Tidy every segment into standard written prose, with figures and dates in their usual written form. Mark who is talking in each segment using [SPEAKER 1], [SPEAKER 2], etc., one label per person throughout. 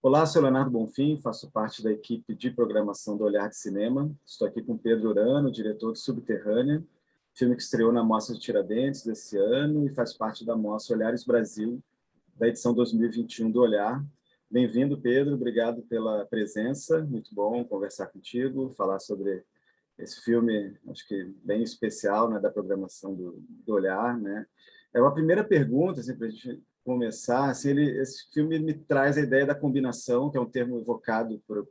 [SPEAKER 1] Olá, sou Leonardo Bonfim, faço parte da equipe de programação do Olhar de Cinema. Estou aqui com Pedro Urano, diretor de Subterrânea, filme que estreou na Mostra de Tiradentes desse ano e faz parte da Mostra Olhares Brasil, da edição 2021 do Olhar. Bem-vindo, Pedro, obrigado pela presença, muito bom conversar contigo, falar sobre esse filme, acho que bem especial, né, da programação do Olhar, né? É uma primeira pergunta, assim, para a gente começar, assim, esse filme me traz a ideia da combinação, que é um termo evocado por,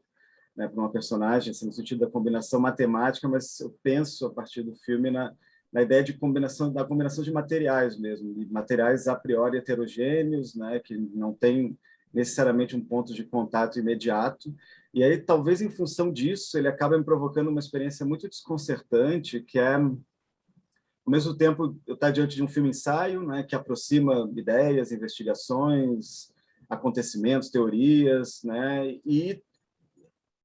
[SPEAKER 1] né, por uma personagem, assim, no sentido da combinação matemática, mas eu penso, a partir do filme, na ideia de combinação, da combinação de materiais mesmo, de materiais a priori heterogêneos, né, que não têm necessariamente um ponto de contato imediato, e aí, talvez em função disso, ele acaba me provocando uma experiência muito desconcertante, que é, ao mesmo tempo, eu estar diante de um filme-ensaio, né, que aproxima ideias, investigações, acontecimentos, teorias, né, e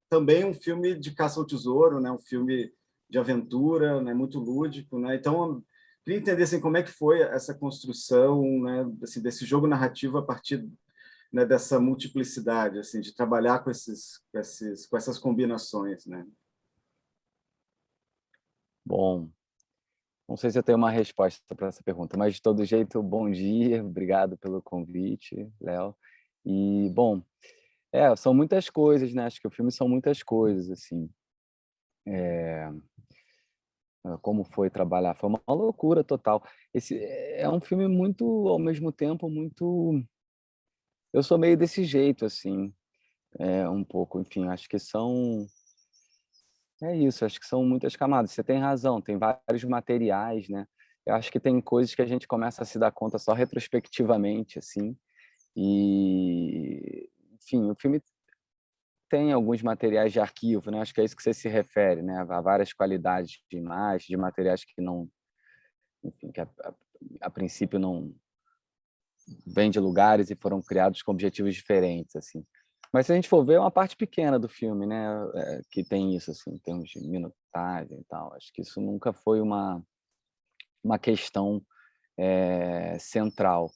[SPEAKER 1] também um filme de caça ao tesouro, né, um filme de aventura, né, muito lúdico, né. Então, queria entender assim, como é que foi essa construção, né, assim, desse jogo narrativo a partir, né, dessa multiplicidade, assim, de trabalhar com essas combinações, né?
[SPEAKER 2] Bom, não sei se eu tenho uma resposta para essa pergunta, mas de todo jeito, bom dia, obrigado pelo convite, Léo. E, bom, são muitas coisas, né? Acho que o filme são muitas coisas, assim. Eh, Como foi trabalhar? Foi uma loucura total. Esse é um filme muito, ao mesmo tempo, muito. Eu sou meio desse jeito, assim, um pouco, enfim, acho que são. É isso, acho que são muitas camadas. Você tem razão, tem vários materiais, né. Eu acho que tem coisas que a gente começa a se dar conta só retrospectivamente, assim, e, enfim, o filme tem alguns materiais de arquivo, né, acho que é isso que você se refere, né, a várias qualidades de imagem, de materiais que não, enfim, que a princípio não vêm de lugares e foram criados com objetivos diferentes, assim. Mas se a gente for ver, é uma parte pequena do filme, né, que tem isso, assim, em termos de minutagem e tal. Acho que isso nunca foi uma questão, central.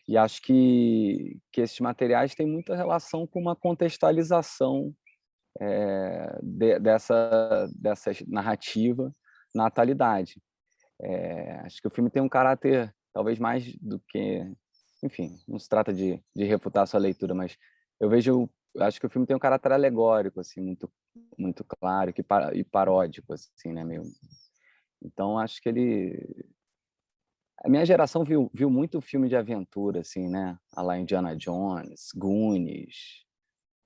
[SPEAKER 2] E acho que esses materiais têm muita relação com uma contextualização, dessa narrativa na atualidade. Acho que o filme tem um caráter, talvez mais do que, enfim, não se trata de refutar a sua leitura, mas acho que o filme tem um caráter alegórico, assim, muito claro, e paródico, assim, né, meio. Então acho que a minha geração viu muito filme de aventura, assim, né, à la Indiana Jones, Goonies,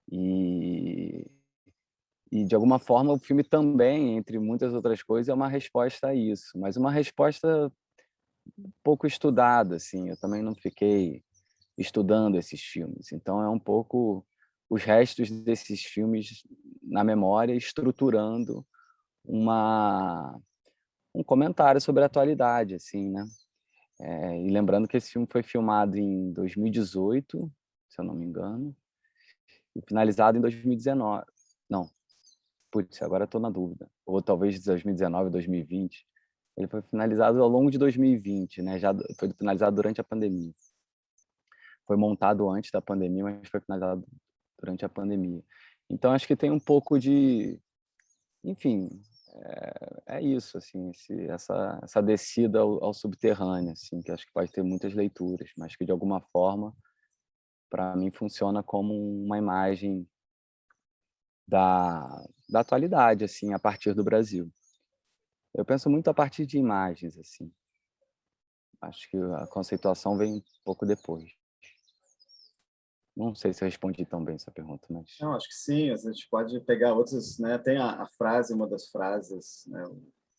[SPEAKER 2] e de alguma forma o filme também, entre muitas outras coisas, é uma resposta a isso, mas uma resposta pouco estudada, assim. Eu também não fiquei estudando esses filmes, então é um pouco os restos desses filmes na memória, estruturando uma um comentário sobre a atualidade, assim, né. E lembrando que esse filme foi filmado em 2018, se eu não me engano, e finalizado em 2019. Não, putz, agora estou na dúvida, ou talvez 2019 ou 2020. Ele foi finalizado ao longo de 2020, né, já foi finalizado durante a pandemia. Foi montado antes da pandemia, mas foi finalizado durante a pandemia. Então acho que tem um pouco de, enfim, é isso, assim, essa descida ao subterrâneo, assim, que acho que pode ter muitas leituras, mas que de alguma forma, para mim, funciona como uma imagem da atualidade, assim, a partir do Brasil. Eu penso muito a partir de imagens, assim. Acho que a conceituação vem um pouco depois. Não sei se eu respondi tão bem essa pergunta, mas
[SPEAKER 1] Não, acho que sim, a gente pode pegar outros, né, tem a frase, uma das frases, né,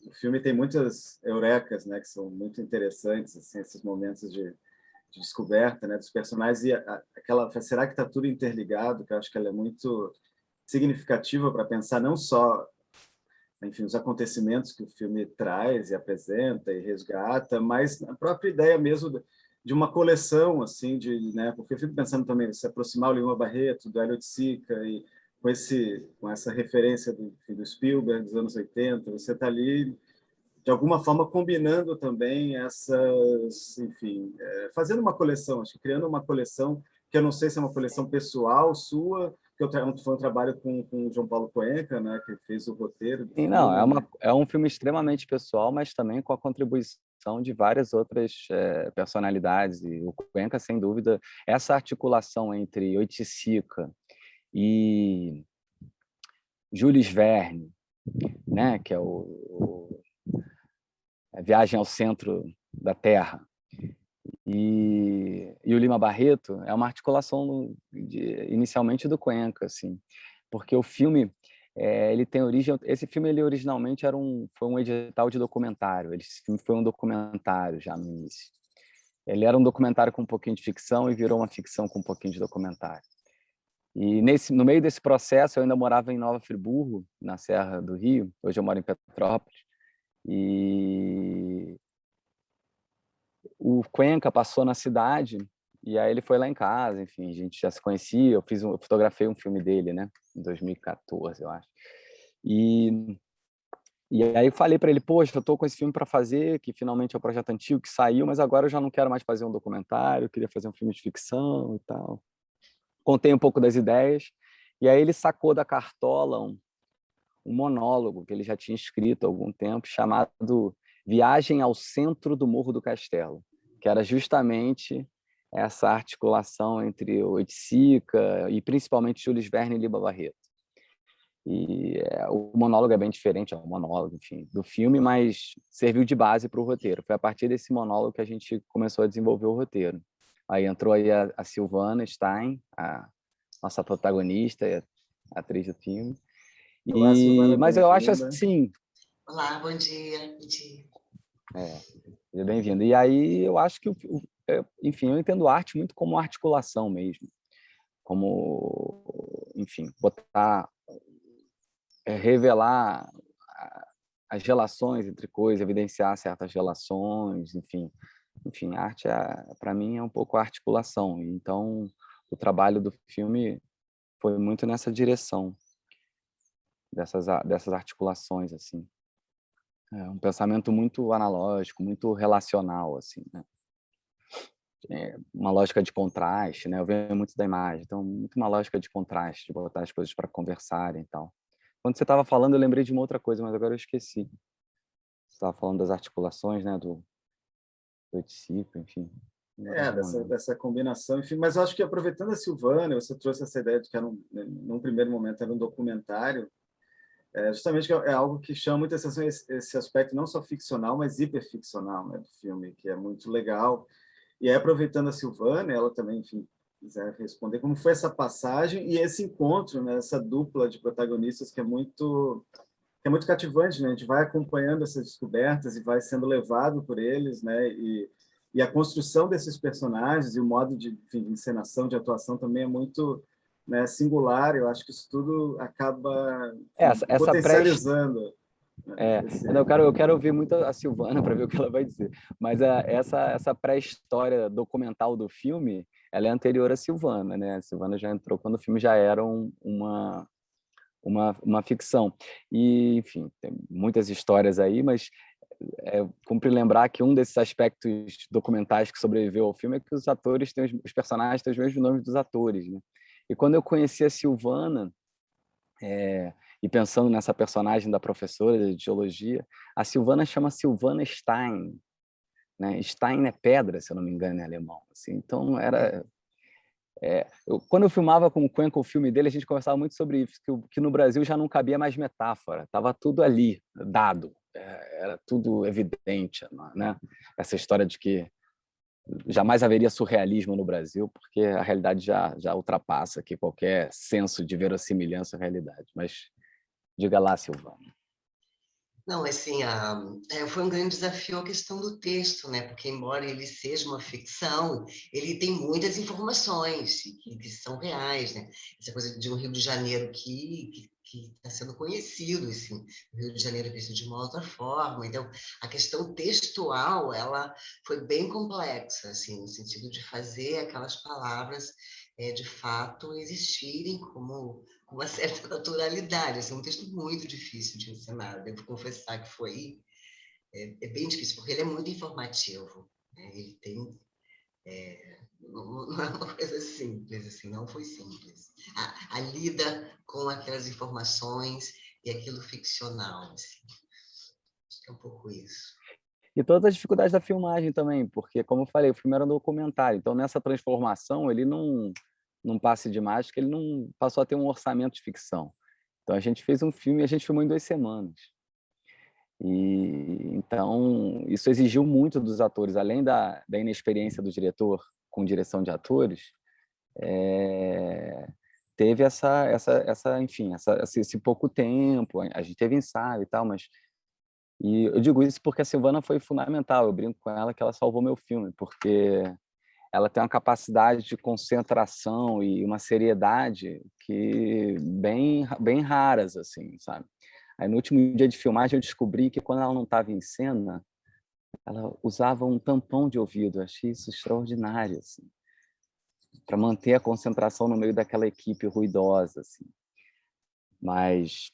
[SPEAKER 1] o filme tem muitas eurecas, né, que são muito interessantes, assim, esses momentos de descoberta, né, dos personagens e aquela, será que está tudo interligado, que eu acho que ela é muito significativa para pensar não só, enfim, os acontecimentos que o filme traz e apresenta e resgata, mas a própria ideia mesmo de uma coleção, assim, né, porque eu fico pensando também, se aproximar o Lima Barreto, do Hélio de Sica, e com essa referência do Spielberg dos anos 80, você está ali, de alguma forma, combinando também essas, enfim, fazendo uma coleção, acho que criando uma coleção que eu não sei se é uma coleção pessoal sua, que foi um trabalho com o João Paulo Cuenca, né, que fez o roteiro do
[SPEAKER 2] E não,
[SPEAKER 1] filme, né?
[SPEAKER 2] é um filme extremamente pessoal, mas também com a contribuição de várias outras personalidades. E o Cuenca, sem dúvida, essa articulação entre Oiticica e Jules Verne, né, que é a Viagem ao Centro da Terra, e o Lima Barreto é uma articulação inicialmente do Cuenca, assim, porque o filme ele tem origem. Esse filme ele originalmente foi um edital de documentário. Esse filme foi um documentário já no início. Ele era um documentário com um pouquinho de ficção e virou uma ficção com um pouquinho de documentário. E no meio desse processo eu ainda morava em Nova Friburgo, na Serra do Rio. Hoje eu moro em Petrópolis. E o Cuenca passou na cidade e aí ele foi lá em casa, enfim, a gente já se conhecia, eu fotografei um filme dele, né, em 2014, eu acho. E aí eu falei para ele, poxa, eu tô com esse filme para fazer, que finalmente é um projeto antigo que saiu, mas agora eu já não quero mais fazer um documentário, eu queria fazer um filme de ficção e tal. Contei um pouco das ideias e aí ele sacou da cartola um monólogo que ele já tinha escrito há algum tempo, chamado Viagem ao Centro do Morro do Castelo, que era justamente essa articulação entre o Oiticica e principalmente Jules Verne e Lima Barreto. E o monólogo é bem diferente, é um monólogo, enfim, do filme, mas serviu de base para o roteiro. Foi a partir desse monólogo que a gente começou a desenvolver o roteiro. Aí entrou aí a Silvana Stein, a nossa protagonista, a atriz do filme.
[SPEAKER 1] Olá, Silvana,
[SPEAKER 2] Mas eu acho
[SPEAKER 1] bem-vinda.
[SPEAKER 2] assim.
[SPEAKER 3] Olá, bom dia. Bom dia.
[SPEAKER 2] Seja bem-vindo. E aí eu acho que, enfim, eu entendo arte muito como articulação mesmo. Como, enfim, revelar as relações entre coisas, evidenciar certas relações, enfim. Enfim, arte, para mim, é um pouco a articulação. Então, o trabalho do filme foi muito nessa direção, dessas articulações, assim. É um pensamento muito analógico, muito relacional, assim, né? Uma lógica de contraste, né? Eu venho muito da imagem, então muito uma lógica de contraste, de botar as coisas para conversarem e tal. Quando você estava falando, eu lembrei de uma outra coisa, mas agora eu esqueci. Você estava falando das articulações, né? Do Oiticica, enfim.
[SPEAKER 1] Dessa combinação, enfim, mas eu acho que aproveitando a Silvana, você trouxe essa ideia de que num primeiro momento era um documentário, justamente é algo que chama muita atenção, esse aspecto não só ficcional, mas hiperficcional, né, do filme, que é muito legal. E aí, aproveitando a Silvana, ela também, enfim, quiser responder como foi essa passagem e esse encontro, né, essa dupla de protagonistas que é muito cativante, né? A gente vai acompanhando essas descobertas e vai sendo levado por eles, né? E a construção desses personagens e o modo de, enfim, de encenação, de atuação também é muito, né, singular. Eu acho que isso tudo acaba, enfim,
[SPEAKER 2] essa
[SPEAKER 1] potencializando. Né,
[SPEAKER 2] eu quero ouvir muito a Silvana para ver o que ela vai dizer. Mas essa pré-história documental do filme, ela é anterior à Silvana, né? A Silvana já entrou quando o filme já era uma ficção. E, enfim, tem muitas histórias aí, mas cumpre lembrar que um desses aspectos documentais que sobreviveu ao filme é que os personagens têm os mesmos nomes dos atores, né? E quando eu conheci a Silvana, e pensando nessa personagem da professora de geologia, a Silvana chama Silvana Stein, né? Stein é pedra, se eu não me engano, em alemão. Assim. Então, quando eu filmava com o Cuenca o filme dele, a gente conversava muito sobre isso, que no Brasil já não cabia mais metáfora, estava tudo ali, dado, era tudo evidente, né? Essa história de que jamais haveria surrealismo no Brasil, porque a realidade já ultrapassa aqui qualquer senso de verossimilhança à realidade. Mas diga lá, Silvana.
[SPEAKER 3] Não, assim, foi um grande desafio a questão do texto, né? Porque, embora ele seja uma ficção, ele tem muitas informações que são reais, né? Essa coisa de um Rio de Janeiro que está sendo conhecido, assim, o Rio de Janeiro é visto de uma outra forma. Então, a questão textual, ela foi bem complexa, assim, no sentido de fazer aquelas palavras, de fato, existirem como com uma certa naturalidade. Assim, é um texto muito difícil de ensinar. Devo confessar que é bem difícil, porque ele é muito informativo. Né? Ele tem não é uma coisa simples, assim, não foi simples. A lida com aquelas informações e aquilo ficcional, assim. Acho que é um pouco isso.
[SPEAKER 2] E todas as dificuldades da filmagem também, porque, como eu falei, o filme era um documentário, então nessa transformação ele não, num passe de mágica, ele não passou a ter um orçamento de ficção. Então a gente fez um filme e a gente filmou em 2 semanas. E então isso exigiu muito dos atores, além da inexperiência do diretor com direção de atores, teve enfim, esse pouco tempo. A gente teve ensaio e tal, mas e eu digo isso porque a Silvana foi fundamental. Eu brinco com ela que ela salvou meu filme, porque ela tem uma capacidade de concentração e uma seriedade que bem raras, assim, sabe? Aí no último dia de filmagem eu descobri que quando ela não estava em cena, ela usava um tampão de ouvido. Eu achei isso extraordinário, assim, para manter a concentração no meio daquela equipe ruidosa, assim. Mas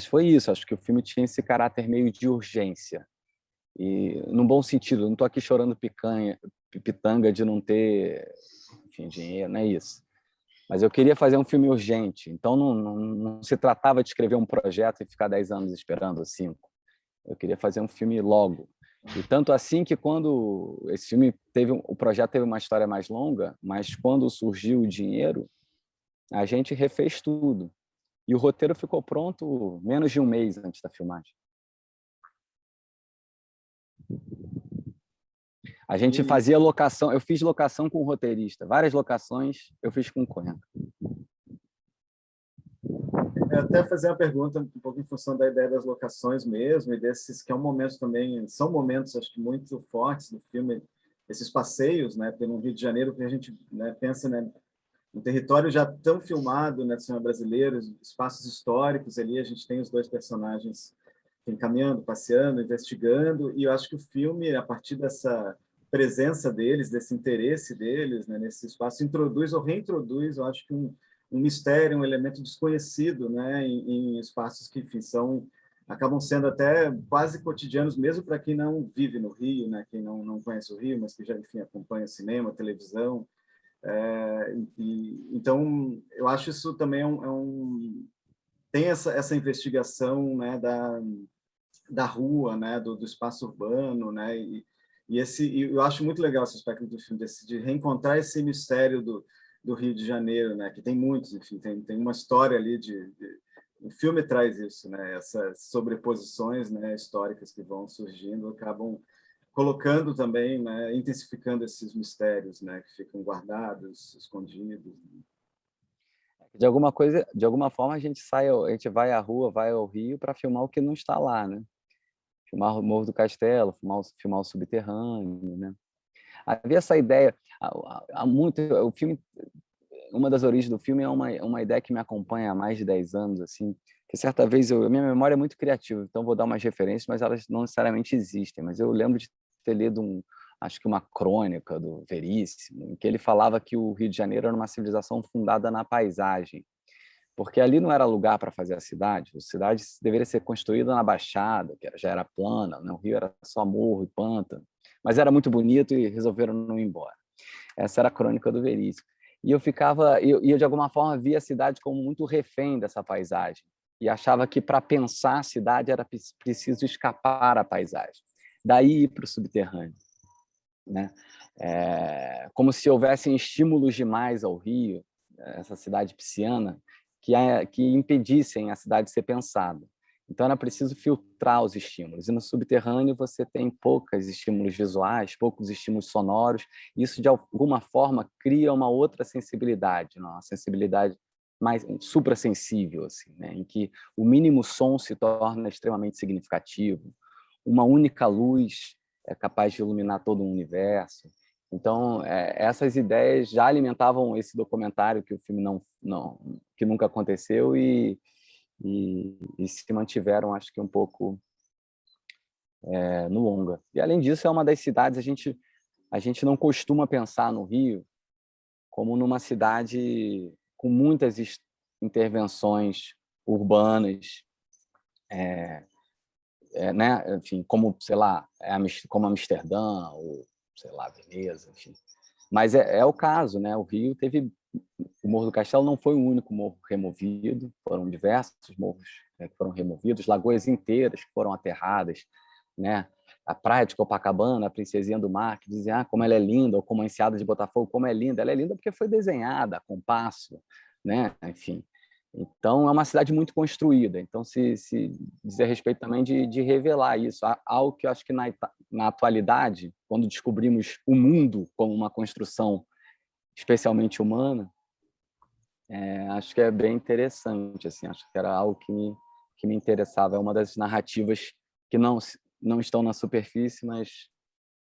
[SPEAKER 2] foi isso. Acho que o filme tinha esse caráter meio de urgência. E num bom sentido, não estou aqui chorando pitanga de não ter, enfim, dinheiro, não é isso. Mas eu queria fazer um filme urgente, então não se tratava de escrever um projeto e ficar 10 anos esperando, 5. Eu queria fazer um filme logo. E tanto assim que quando esse filme o projeto teve uma história mais longa, mas quando surgiu o dinheiro, a gente refez tudo. E o roteiro ficou pronto menos de um mês antes da filmagem. A gente fazia locação, eu fiz locação com o roteirista, várias locações eu fiz com o Cuenca.
[SPEAKER 1] Até fazer uma pergunta um pouco em função da ideia das locações mesmo, e desses que é um momento também, são momentos, acho que muito fortes do filme, esses passeios, né, pelo Rio de Janeiro, que a gente, né, pensa, né, um território já tão filmado, né, do cinema brasileiro, espaços históricos ali, a gente tem os dois personagens caminhando, passeando, investigando, e eu acho que o filme, a partir dessa presença deles, desse interesse deles, né, nesse espaço, introduz ou reintroduz, eu acho que um mistério, um elemento desconhecido, né, em espaços que, enfim, acabam sendo até quase cotidianos, mesmo para quem não vive no Rio, né, quem não conhece o Rio, mas que já, enfim, acompanha cinema, televisão. Então, eu acho isso também tem essa investigação, né, da rua, né, do espaço urbano, né, e eu acho muito legal esse aspecto do filme, de reencontrar esse mistério do Rio de Janeiro, né, que tem muitos, enfim, tem uma história ali o filme traz isso, né, essas sobreposições, né, históricas que vão surgindo, acabam colocando também, né, intensificando esses mistérios, né, que ficam guardados, escondidos.
[SPEAKER 2] De alguma forma a gente vai à rua, vai ao Rio para filmar o que não está lá, né? Filmar o Morro do Castelo, filmar o subterrâneo, né? Havia essa ideia há muito. O filme, uma das origens do filme é uma ideia que me acompanha há mais de 10 anos, assim. Que certa vez a minha memória é muito criativa, então vou dar umas referências, mas elas não necessariamente existem. Mas eu lembro de ter lido acho que uma crônica do Veríssimo, em que ele falava que o Rio de Janeiro era uma civilização fundada na paisagem, porque ali não era lugar para fazer a cidade deveria ser construída na Baixada, que já era plana, né? O Rio era só morro e pântano, mas era muito bonito e resolveram não ir embora. Essa era a crônica do Veríssimo. E eu de alguma forma via a cidade como muito refém dessa paisagem, e achava que para pensar a cidade era preciso escapar à paisagem, daí ir para o subterrâneo, né? Como se houvessem estímulos demais ao Rio, essa cidade pisciana, que impedissem a cidade de ser pensada. Então era preciso filtrar os estímulos. E no subterrâneo você tem poucos estímulos visuais, poucos estímulos sonoros. E isso de alguma forma cria uma outra sensibilidade, uma sensibilidade mais suprassensível, assim, né? Em que o mínimo som se torna extremamente significativo. Uma única luz é capaz de iluminar todo um universo. Então, essas ideias já alimentavam esse documentário que o filme que nunca aconteceu e se mantiveram, acho que um pouco no longa. E além disso, é uma das cidades a gente não costuma pensar no Rio como numa cidade com muitas intervenções urbanas, né? Enfim, como sei lá, como Amsterdã ou sei lá, Veneza, enfim. Mas é o caso, né? O Rio teve... O Morro do Castelo não foi o único morro removido, foram diversos morros que foram removidos, lagoas inteiras que foram aterradas, né? A praia de Copacabana, a Princesinha do Mar, que dizem como ela é linda, ou como a Enseada de Botafogo, como é linda. Ela é linda porque foi desenhada a compasso, né? Enfim. Então, é uma cidade muito construída. Então, se diz a respeito também de revelar isso. Algo que eu acho que na atualidade, quando descobrimos o mundo como uma construção especialmente humana, acho que é bem interessante. Assim, acho que era algo que me interessava. É uma das narrativas que não estão na superfície, mas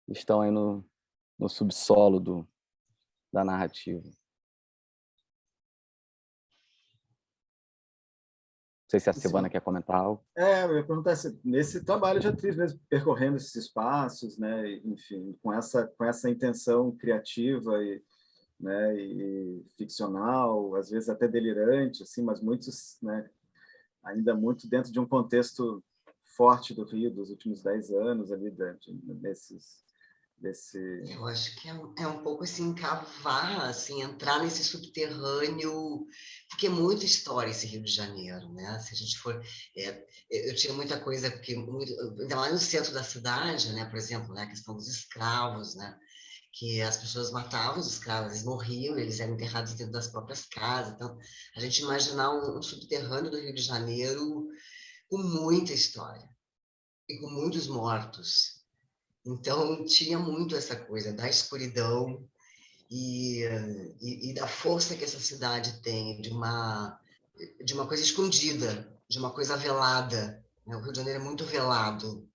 [SPEAKER 2] estão aí no subsolo da narrativa. Não sei se a Silvana quer comentar algo.
[SPEAKER 1] Eu ia perguntar se nesse trabalho de atriz mesmo, percorrendo esses espaços, né, enfim, com essa intenção criativa né, e ficcional, às vezes até delirante, assim, mas muitos, né, ainda muito dentro de um contexto forte do Rio dos últimos 10 anos ali
[SPEAKER 3] Eu acho que é um pouco assim, cavar, assim, entrar nesse subterrâneo, porque é muita história esse Rio de Janeiro, né? Se a gente for... eu tinha muita coisa, porque ainda mais no centro da cidade, né? Por exemplo, né? A questão dos escravos, né? Que as pessoas matavam os escravos, eles morriam, eles eram enterrados dentro das próprias casas. Então, a gente imaginar um subterrâneo do Rio de Janeiro com muita história e com muitos mortos. Então, tinha muito essa coisa da escuridão e da força que essa cidade tem, de uma coisa escondida, de uma coisa velada. Né? O Rio de Janeiro é muito velado,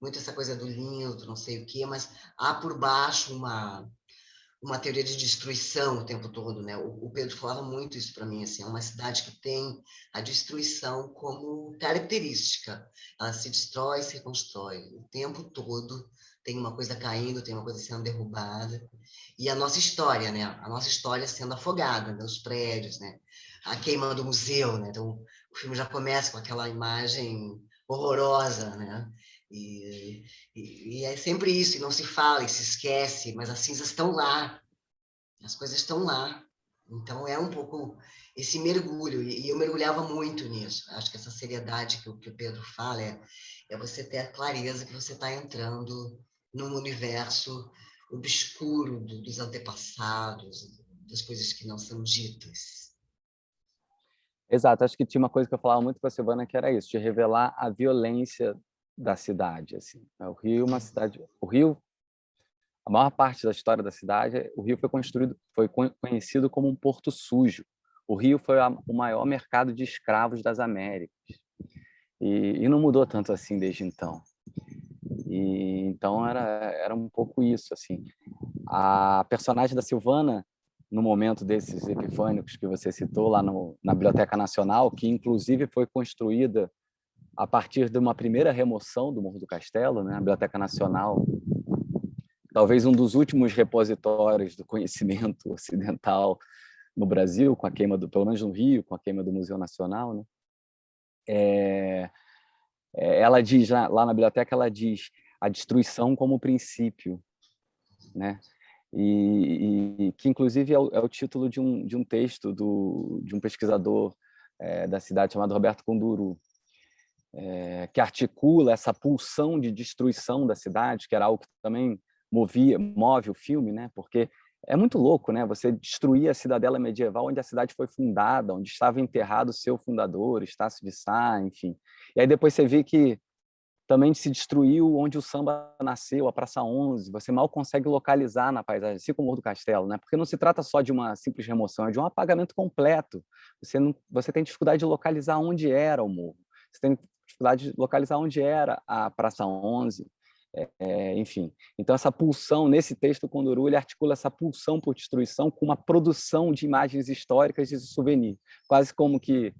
[SPEAKER 3] muito essa coisa do lindo, não sei o quê, mas há por baixo uma teoria de destruição o tempo todo, né? O Pedro falava muito isso para mim, assim, é uma cidade que tem a destruição como característica. Ela se destrói, se reconstrói o tempo todo. Tem uma coisa caindo, tem uma coisa sendo derrubada. E a nossa história, né? A nossa história sendo afogada nos prédios, né? A queima do museu, né? Então, o filme já começa com aquela imagem horrorosa, né? E é sempre isso, e não se fala, e se esquece, mas as cinzas estão lá, as coisas estão lá. Então é um pouco esse mergulho, e eu mergulhava muito nisso. Acho que essa seriedade que o Pedro fala é você ter a clareza que você está entrando num universo obscuro dos antepassados, das coisas que não são ditas.
[SPEAKER 2] Exato, acho que tinha uma coisa que eu falava muito com a Silvana, que era isso, de revelar a violência da cidade. Assim. O Rio é uma cidade... O Rio, a maior parte da história da cidade, o Rio foi conhecido como um porto sujo. O Rio foi o maior mercado de escravos das Américas. E não mudou tanto assim desde então. E então era um pouco isso, assim. A personagem da Silvana, no momento desses epifânicos que você citou lá na Biblioteca Nacional, que inclusive foi construída a partir de uma primeira remoção do Morro do Castelo, né? A Biblioteca Nacional, talvez um dos últimos repositórios do conhecimento ocidental no Brasil, com a queima pelo menos no Rio, com a queima do Museu Nacional, né? Ela diz lá na biblioteca, ela diz a destruição como princípio, né? E que inclusive é o título de um texto de um pesquisador da cidade chamado Roberto Conduru, que articula essa pulsão de destruição da cidade, que era algo que também move o filme, né? Porque é muito louco, né? Você destruir a cidadela medieval onde a cidade foi fundada, onde estava enterrado o seu fundador, Estácio de Sá, enfim. E aí depois você vê que também se destruiu onde o samba nasceu, a Praça 11. Você mal consegue localizar na paisagem, assim como o Morro do Castelo, né? Porque não se trata só de uma simples remoção, é de um apagamento completo. Você tem dificuldade de localizar onde era o morro. Você tem dificuldade de localizar onde era a Praça 11. Enfim. Então, essa pulsão, nesse texto, o Conduru, ele articula essa pulsão por destruição com uma produção de imagens históricas de souvenir. Quase como que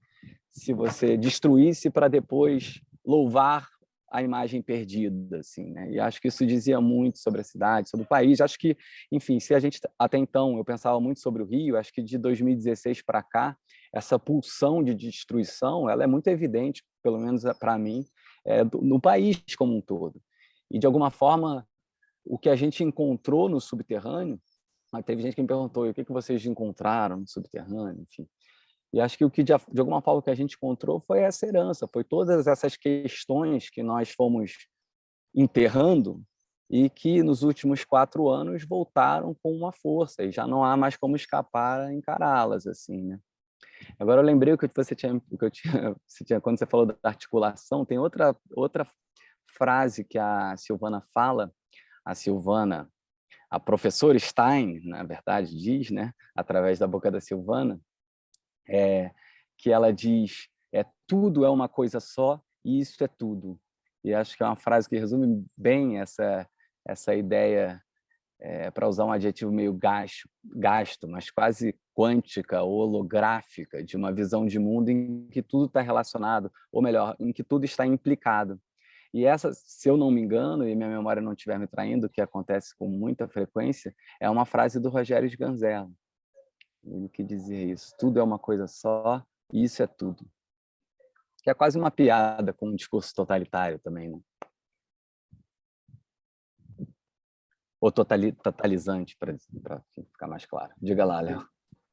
[SPEAKER 2] se você destruísse para depois louvar a imagem perdida, assim, né? E acho que isso dizia muito sobre a cidade, sobre o país. Acho que, enfim, se a gente até então eu pensava muito sobre o Rio, acho que de 2016 para cá essa pulsão de destruição, ela é muito evidente, pelo menos para mim, no país como um todo. E de alguma forma o que a gente encontrou no subterrâneo Mas teve gente que me perguntou, e o que vocês encontraram no subterrâneo, enfim. E acho que o que, de alguma forma, que a gente encontrou foi essa herança, foi todas essas questões que nós fomos enterrando e que, nos últimos 4 anos, voltaram com uma força, e já não há mais como escapar a encará-las, assim, né? Agora eu lembrei o que você tinha, quando você falou da articulação, tem outra frase que a Silvana fala, a Silvana, a professora Stein, na verdade, diz, né, através da boca da Silvana, que ela diz, tudo é uma coisa só e isso é tudo. E acho que é uma frase que resume bem essa ideia, para usar um adjetivo meio gasto, mas quase quântica ou holográfica, de uma visão de mundo em que tudo está relacionado, ou melhor, em que tudo está implicado. E essa, se eu não me engano, e minha memória não estiver me traindo, o que acontece com muita frequência, é uma frase do Rogério Sganzerla, ele que dizia isso: tudo é uma coisa só e isso é tudo. Que é quase uma piada com um discurso totalitário também, né? Ou totalizante, para ficar mais claro. Diga lá, Léo.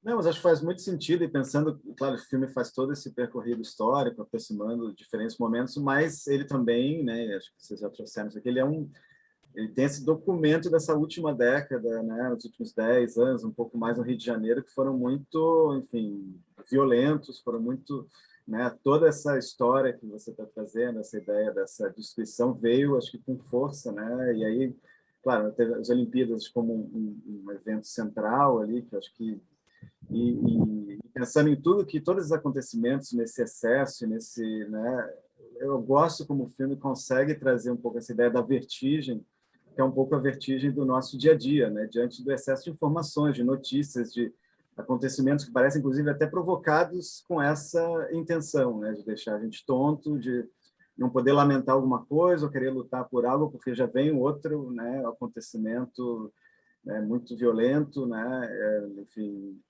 [SPEAKER 1] Não, mas acho que faz muito sentido, e pensando, claro, o filme faz todo esse percorrido histórico, aproximando diferentes momentos, mas ele também, né, acho que vocês já trouxeram isso aqui, ele tem esse documento dessa última década, né, os últimos 10 anos, um pouco mais no Rio de Janeiro, que foram muito, enfim, violentos, foram muito, né, toda essa história que você está trazendo, essa ideia dessa destruição veio, acho que com força, né, e aí, claro, teve as Olimpíadas como um evento central ali, que eu acho que e pensando em tudo que todos os acontecimentos nesse excesso, nesse, né, eu gosto como o filme consegue trazer um pouco essa ideia da vertigem, que é um pouco a vertigem do nosso dia a dia, né, diante do excesso de informações, de notícias, de acontecimentos que parecem inclusive até provocados com essa intenção, né, de deixar a gente tonto, de não poder lamentar alguma coisa ou querer lutar por algo porque já vem outro, né, acontecimento, né, muito violento, né, enfim.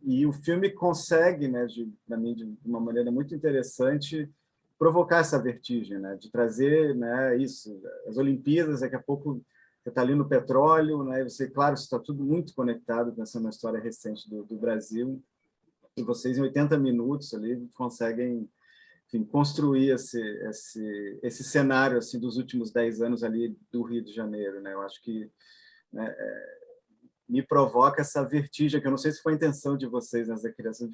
[SPEAKER 1] E o filme consegue, né, para mim, de uma maneira muito interessante, provocar essa vertigem, né, de trazer, né, isso, as Olimpíadas, daqui a pouco você está ali no petróleo, né, e você, claro, está tudo muito conectado, pensando na história recente do Brasil, e vocês, em 80 minutos, ali, conseguem, enfim, construir esse cenário assim, dos últimos 10 anos ali do Rio de Janeiro. Né? Eu acho que, né, me provoca essa vertigem, que eu não sei se foi a intenção de vocês nessa criação,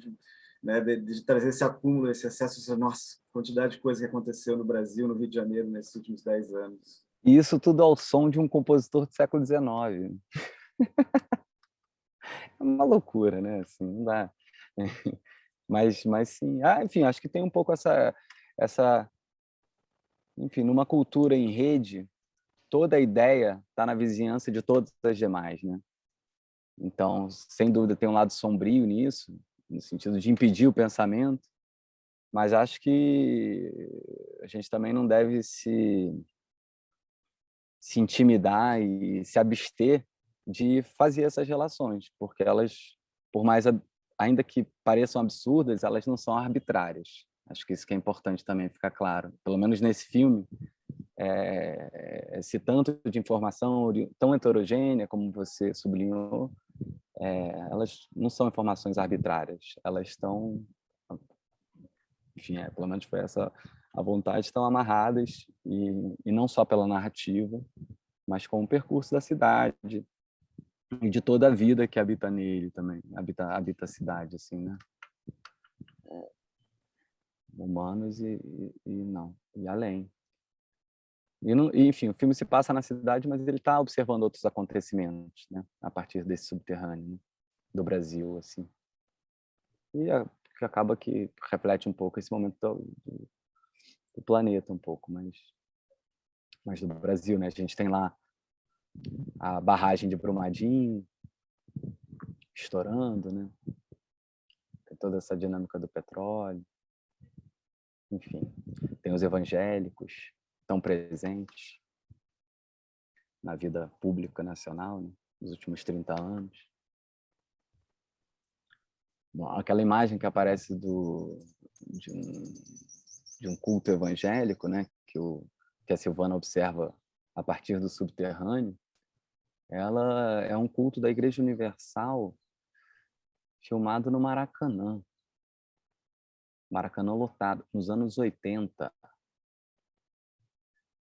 [SPEAKER 1] né, de trazer esse acúmulo, esse excesso, essa nossa, quantidade de coisa que aconteceu no Brasil, no Rio de Janeiro, nesses últimos 10 anos.
[SPEAKER 2] E isso tudo ao som de um compositor do século XIX. É uma loucura, né? Assim, não dá. Mas sim. Enfim, acho que tem um pouco essa... Enfim, numa cultura em rede, toda a ideia está na vizinhança de todas as demais, né? Então, sem dúvida, tem um lado sombrio nisso, no sentido de impedir o pensamento, mas acho que a gente também não deve se intimidar e se abster de fazer essas relações, porque elas, por mais, ainda que pareçam absurdas, elas não são arbitrárias. Acho que isso que é importante também ficar claro. Pelo menos nesse filme, esse tanto de informação tão heterogênea, como você sublinhou, elas não são informações arbitrárias, elas estão, enfim, pelo menos foi essa a vontade, estão amarradas, e não só pela narrativa, mas com o percurso da cidade e de toda a vida que habita nele também, habita a cidade, assim, né? Humanos e além. E, enfim, o filme se passa na cidade, mas ele está observando outros acontecimentos, né? A partir desse subterrâneo, né? Do Brasil, assim. E que acaba que reflete um pouco esse momento do planeta, um pouco, mas do Brasil, né? A gente tem lá a barragem de Brumadinho estourando, né? Tem toda essa dinâmica do petróleo. Enfim, tem os evangélicos tão presentes na vida pública nacional, né? Nos últimos 30 anos. Bom, aquela imagem que aparece de um culto evangélico, né? Que a Silvana observa a partir do subterrâneo, Ela é um culto da Igreja Universal filmado no Maracanã. Maracanã lotado, nos anos 80.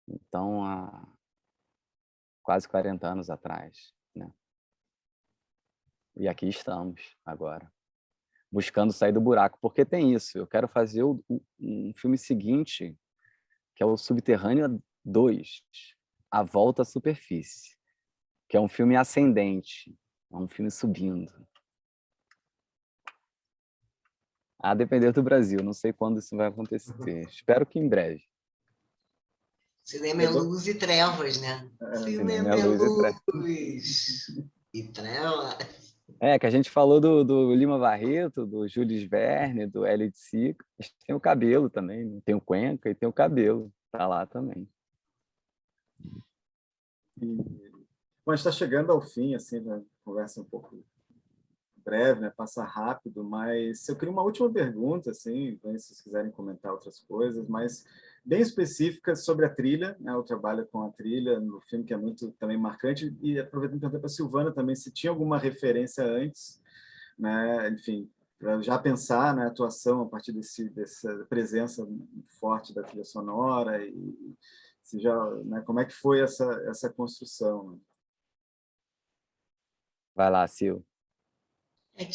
[SPEAKER 2] Então, há quase 40 anos atrás, né? E aqui estamos agora, buscando sair do buraco, porque tem isso. Eu quero fazer um filme seguinte, que é o Subterrâneo 2, A Volta à Superfície, que é um filme ascendente, é um filme subindo. A depender do Brasil, não sei quando isso vai acontecer. Espero que em breve.
[SPEAKER 3] Cinema é luz e trevas, né?
[SPEAKER 2] Cinema é
[SPEAKER 3] Cinema é
[SPEAKER 2] luz e trevas.
[SPEAKER 3] luz e trevas.
[SPEAKER 2] Que a gente falou do Lima Barreto, do Jules Verne, do Hélio de Sica. Tem o cabelo também, né? Tem o Cuenca e tem o cabelo. Tá lá também.
[SPEAKER 1] Bom, a gente está chegando ao fim, assim, da conversa um pouco breve, né? Passa rápido, mas eu queria uma última pergunta, assim, se vocês quiserem comentar outras coisas, mas bem específicas sobre a trilha, né? O trabalho com a trilha no filme, que é muito também marcante, e aproveitando para perguntar para a Silvana também se tinha alguma referência antes, né? Enfim, para já pensar na atuação a partir dessa presença forte da trilha sonora e se já, né? Como é que foi essa construção? Né?
[SPEAKER 2] Vai lá, Sil.
[SPEAKER 3] Eu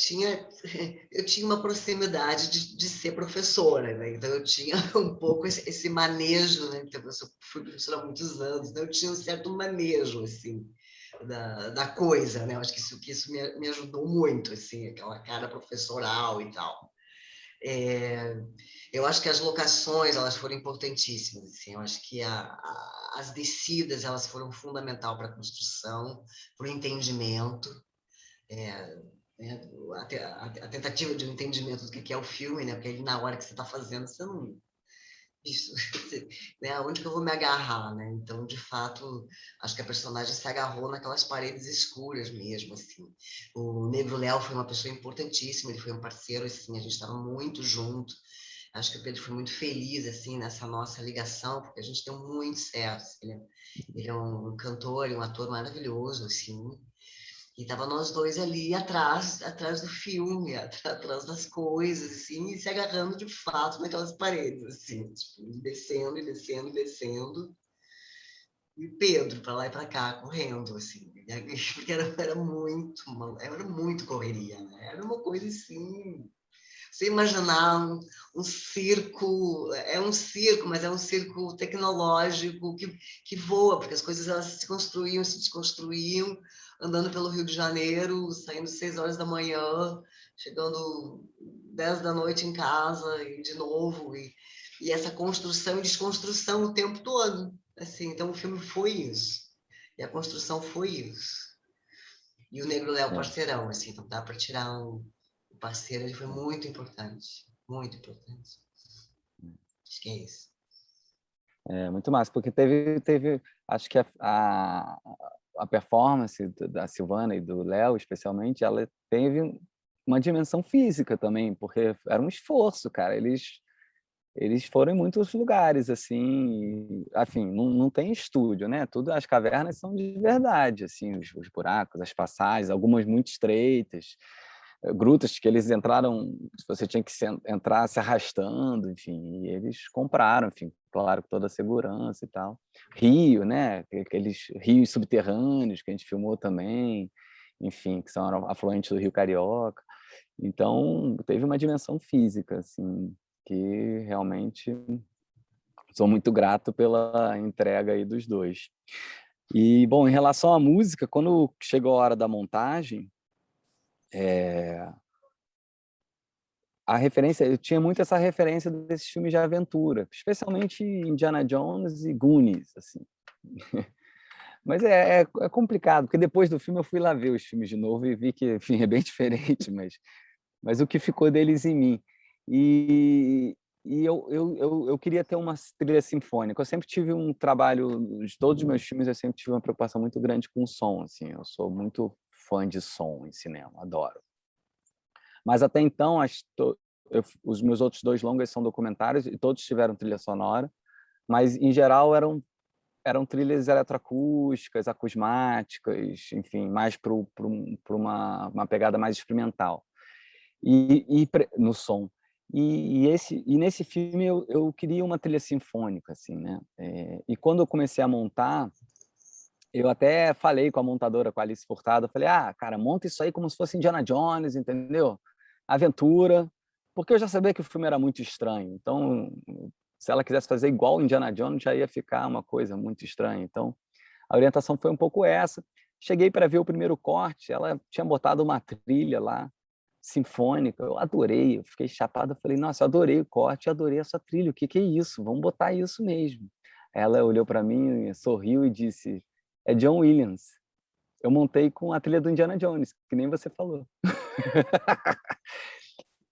[SPEAKER 3] tinha uma proximidade de ser professora, né? Então eu tinha um pouco esse manejo, né? Então, eu fui professora há muitos anos, então eu tinha um certo manejo, assim, da coisa, né? Eu acho que isso me ajudou muito, assim, aquela cara professoral e tal. Eu acho que as locações, elas foram importantíssimas, assim, eu acho que as descidas, elas foram fundamental para a construção, para o entendimento, né? A tentativa de um entendimento do que é o filme, né? Porque ali na hora que você está fazendo, você não... Isso, né? Onde que eu vou me agarrar, né? Então, de fato, acho que a personagem se agarrou naquelas paredes escuras mesmo, assim. O Negro Léo foi uma pessoa importantíssima, ele foi um parceiro, assim, a gente estava muito junto. Acho que o Pedro foi muito feliz, assim, nessa nossa ligação, porque a gente deu muito certo. Ele é um cantor e um ator maravilhoso, assim. E tava nós dois ali atrás do filme, atrás das coisas, assim, e se agarrando de fato naquelas paredes, assim, tipo, descendo e descendo e descendo. E Pedro para lá e para cá, correndo, assim, porque era muito correria, né? Era uma coisa assim. Você imaginar um circo, é um circo, mas é um circo tecnológico que voa, porque as coisas elas se construíam, se desconstruíam, andando pelo Rio de Janeiro, saindo 6 horas da manhã, chegando 10 da noite em casa, e de novo, e essa construção e desconstrução o tempo todo. Assim, então o filme foi isso. E a construção foi isso. E o Negro Léo parceirão, assim, então dá para tirar o parceiro, ele foi muito importante, muito importante. Acho que é isso.
[SPEAKER 2] Muito massa, porque teve acho que a performance da Silvana e do Léo, especialmente, ela teve uma dimensão física também, porque era um esforço, cara. Eles foram em muitos lugares, assim, enfim, não tem estúdio, né? Tudo, as cavernas são de verdade, assim, os buracos, as passagens, algumas muito estreitas, grutas que eles entraram, você tinha que entrar se arrastando, enfim, e eles compraram, enfim, claro, com toda a segurança e tal. Rio, né? Aqueles rios subterrâneos que a gente filmou também, enfim, que são afluentes do Rio Carioca. Então, teve uma dimensão física, assim, que realmente sou muito grato pela entrega aí dos dois. E, bom, em relação à música, quando chegou a hora da montagem, a referência, eu tinha muito essa referência desses filmes de aventura, especialmente Indiana Jones e Goonies, assim. Mas é complicado, porque depois do filme eu fui lá ver os filmes de novo e vi que, enfim, é bem diferente, mas o que ficou deles em mim. E eu queria ter uma trilha sinfônica. Eu sempre tive um trabalho, de todos os meus filmes, eu sempre tive uma preocupação muito grande com o som. Assim, eu sou muito fã de som em cinema, adoro. Mas até então, os meus outros 2 longas são documentários e todos tiveram trilha sonora, mas em geral eram trilhas eletroacústicas, acusmáticas, enfim, mais para uma pegada mais experimental no som. E nesse filme eu queria uma trilha sinfônica, assim, né? E quando eu comecei a montar, eu até falei com a montadora, com a Alice Furtado, eu falei, cara, monta isso aí como se fosse Indiana Jones, entendeu? Aventura, porque eu já sabia que o filme era muito estranho, então, se ela quisesse fazer igual Indiana Jones, já ia ficar uma coisa muito estranha. Então, a orientação foi um pouco essa. Cheguei para ver o primeiro corte, ela tinha botado uma trilha lá, sinfônica, eu adorei, eu fiquei chapado, eu falei, nossa, eu adorei o corte, eu adorei essa trilha, o que é isso? Vamos botar isso mesmo. Ela olhou para mim, sorriu e disse, é John Williams. Eu montei com a trilha do Indiana Jones, que nem você falou.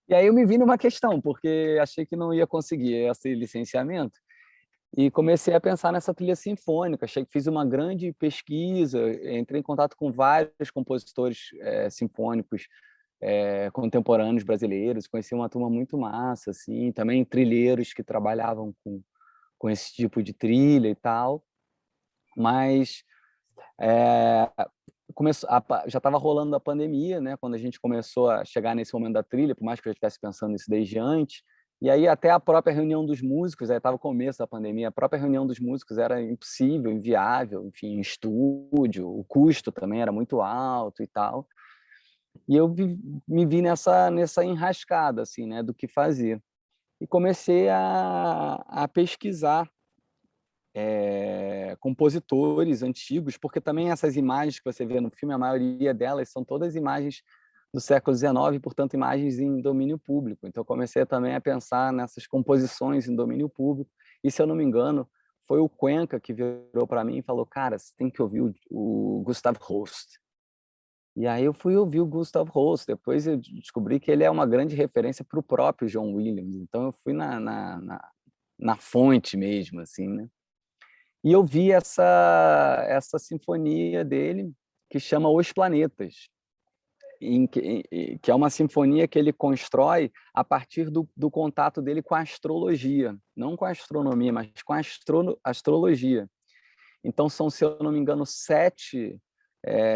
[SPEAKER 2] E aí eu me vi numa questão, porque achei que não ia conseguir esse licenciamento, e comecei a pensar nessa trilha sinfônica. Fiz uma grande pesquisa, entrei em contato com vários compositores sinfônicos contemporâneos brasileiros, conheci uma turma muito massa, assim, também trilheiros que trabalhavam com esse tipo de trilha e tal, mas já estava rolando a pandemia, né? Quando a gente começou a chegar nesse momento da trilha, por mais que eu já estivesse pensando nisso desde antes, e aí até a própria reunião dos músicos, estava o começo da pandemia, a própria reunião dos músicos era impossível, inviável, enfim, em estúdio, o custo também era muito alto e tal. E eu me vi nessa enrascada, assim, né, do que fazer. E comecei a pesquisar compositores antigos, porque também essas imagens que você vê no filme, a maioria delas são todas imagens do século XIX, portanto, imagens em domínio público. Então, comecei também a pensar nessas composições em domínio público. E, se eu não me engano, foi o Cuenca que virou para mim e falou, cara, você tem que ouvir o Gustav Holst. E aí eu fui ouvir o Gustav Holst, depois eu descobri que ele é uma grande referência para o próprio John Williams, então eu fui na fonte mesmo, assim, né? E eu vi essa sinfonia dele, que chama Os Planetas, que é uma sinfonia que ele constrói a partir do contato dele com a astrologia, não com a astronomia, mas com a astrologia. Então são, se eu não me engano, 7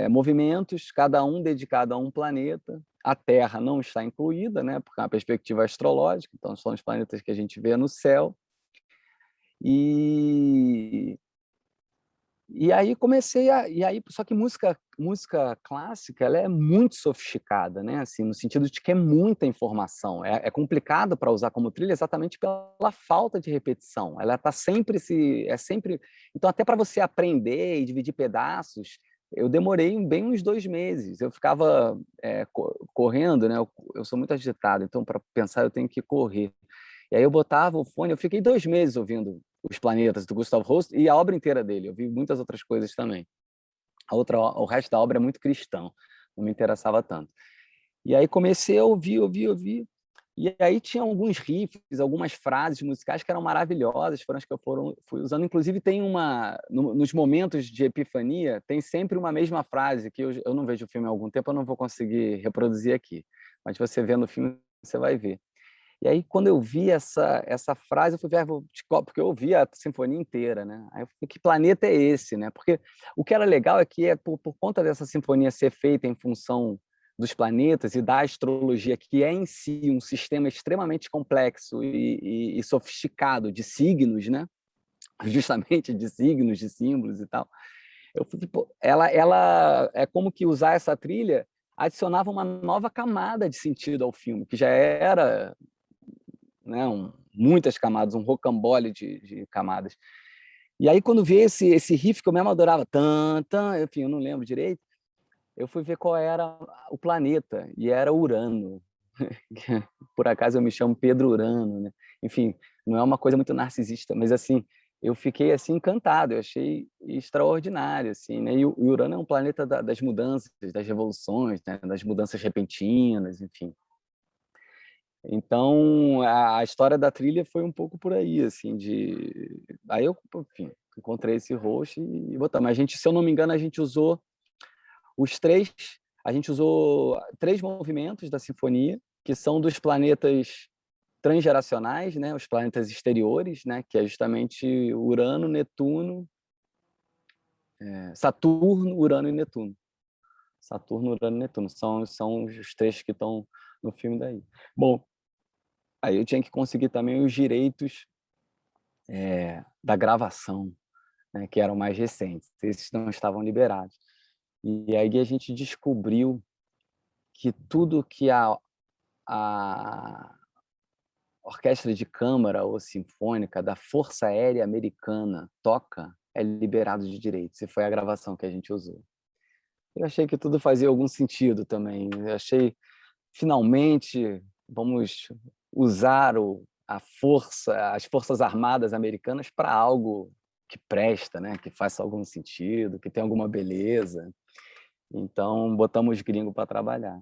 [SPEAKER 2] movimentos, cada um dedicado a um planeta. A Terra não está incluída, né, porque é uma perspectiva astrológica, então são os planetas que a gente vê no céu. E aí só que música clássica, ela é muito sofisticada, né, assim, no sentido de que é muita informação, é complicado para usar como trilha exatamente pela falta de repetição, ela está sempre então até para você aprender e dividir pedaços, eu demorei bem uns 2 meses, eu ficava correndo, né, eu sou muito agitado, então para pensar eu tenho que correr. E aí eu botava o fone, eu fiquei 2 meses ouvindo Os Planetas, do Gustav Holst, e a obra inteira dele. Eu vi muitas outras coisas também. O resto da obra é muito cristão, não me interessava tanto. E aí comecei a ouvir. E aí tinha alguns riffs, algumas frases musicais que eram maravilhosas, foram as que eu fui usando. Inclusive tem nos momentos de epifania, tem sempre uma mesma frase, que eu não vejo o filme há algum tempo, eu não vou conseguir reproduzir aqui. Mas você vendo o filme, você vai ver. E aí, quando eu vi essa frase, eu fui ver, porque eu ouvi a sinfonia inteira, né? Aí eu falei, que planeta é esse, né? Porque o que era legal é que, por conta dessa sinfonia ser feita em função dos planetas e da astrologia, que é em si um sistema extremamente complexo e sofisticado de signos, né? Justamente de signos, de símbolos e tal. Eu falei, pô, ela é como que usar essa trilha adicionava uma nova camada de sentido ao filme, que já era, né, muitas camadas, um rocambole de camadas. E aí, quando vi esse riff que eu mesmo adorava, enfim, eu não lembro direito, eu fui ver qual era o planeta, e era Urano. Por acaso eu me chamo Pedro Urano, né? Enfim, não é uma coisa muito narcisista, mas assim, eu fiquei assim encantado, eu achei extraordinário, assim, né? E o Urano é um planeta das mudanças, das revoluções, né? Das mudanças repentinas, enfim. Então, a história da trilha foi um pouco por aí, assim, aí eu, enfim, encontrei esse host e botamos. Mas se eu não me engano, a gente usou 3 movimentos da sinfonia, que são dos planetas transgeracionais, né, os planetas exteriores, né, que é justamente Urano, Netuno Saturno, Urano e Netuno. Saturno, Urano e Netuno são os três que estão no filme daí. Bom, aí eu tinha que conseguir também os direitos da gravação, né, que eram mais recentes. Esses não estavam liberados. E aí a gente descobriu que tudo que a orquestra de câmara ou sinfônica da Força Aérea Americana toca é liberado de direitos. E foi a gravação que a gente usou. Eu achei que tudo fazia algum sentido também. Eu achei, finalmente, vamos usar as Forças Armadas Americanas para algo que presta, né? Que faça algum sentido, que tenha alguma beleza. Então, botamos gringo para trabalhar.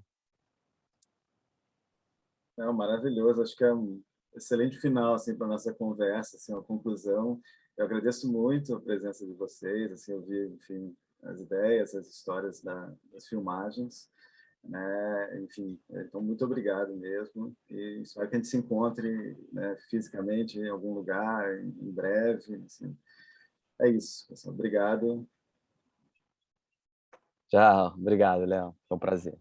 [SPEAKER 1] Maravilhoso. Acho que é um excelente final assim, para a nossa conversa, assim, uma conclusão. Eu agradeço muito a presença de vocês, assim, eu vi, enfim, as ideias, as histórias das filmagens, né? Enfim, então muito obrigado mesmo, e espero que a gente se encontre, né, fisicamente em algum lugar em breve, assim. É isso, pessoal. Obrigado.
[SPEAKER 2] Tchau, obrigado, Léo. Foi um prazer.